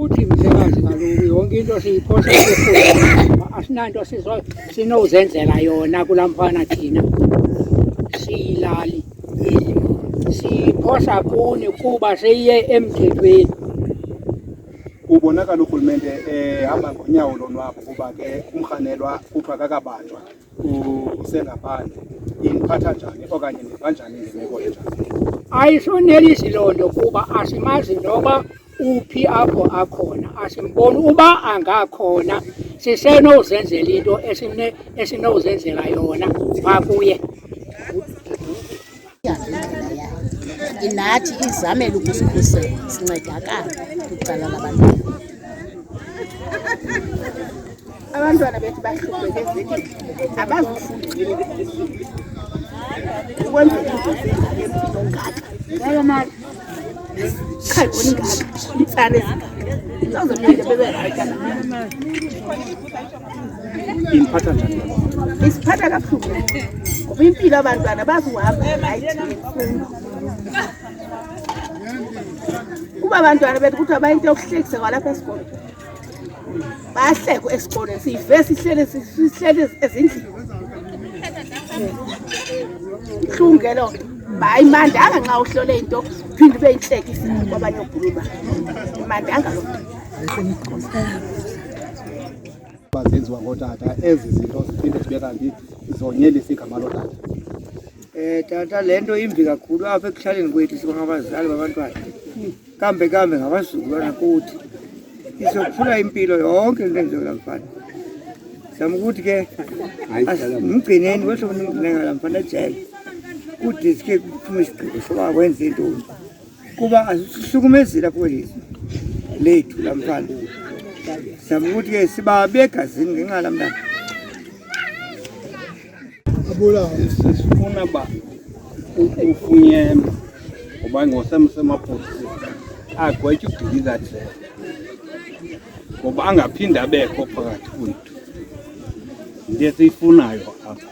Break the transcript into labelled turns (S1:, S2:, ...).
S1: ukuthi mhlekazi kaloku yonke into siyiphosa kurhulumente, asinanto sinozenzela yona kulaa mfana thina siyilali. Siyiphosa kuni kuba seyiye emthethweni.
S2: Ubonakala urhulumente ehamba ngonyawo lonwabo kuba ke umrhanelwa kuthiwa kakabanjwa usengaphandle. Iniphatha njani okanye niva njani ngemeko enjani?
S1: Ayisonelisi loo nto kuba asimazi noba uphi apho akhona, asimboni. Uba angakhona sisenozenzela into esinozenzela yona makuye.
S3: Inathi izamele ukusikhusela sincedakala kwicala labantwana.
S4: Abantwana bethu bahlupheke ezithi abazufunda ukwenza izinto zempilo ngaka.
S1: Yalo mali
S4: Khayibona ingaka itsana ezingaka izophinde bebe right.
S2: Iniphatha njani?
S4: Isiphatha kabuhlungu ngoba impilo abantwana bazuhamba right. Kuba abantwana bethu kuthiwa bayinto yokuhlekisa kwalapha esikolweni, bayahlekwa esikolweni, siyive sihleli ezindlini. Buhlungu ke loo nto. Ayimandanga nxa uhlole into phinde ube yinhlekisa kwabanye obhuluba. Imandanga loo nto.
S2: Bazenziwa ngootata ezi zinto ziphinde zibe kanti zonyelisa igama lootata.
S1: Tata, le nto imbi kakhulu apha ekuhlaleni kwethu sibangabazali babantwana. Kambe ngabazukulwana kuthi izophula impilo yonke into enjengola mfana. Zama ukuthi ke umgcineni wehlomningala mfana ejele kude sike kuphume isigqibo soba kwenza intoni kuba asihlukumezile apho kwelizwe lethu la mfana. Zama ukuthi ke sibabe egazini ngenxa la mntana.
S2: Sifuna ba ufunyeme ngoba ngosemsemapolisa agwetye ukudiliza thina ngoba angaphinda abekho phakathi kwethu. Into esiyifunayo apha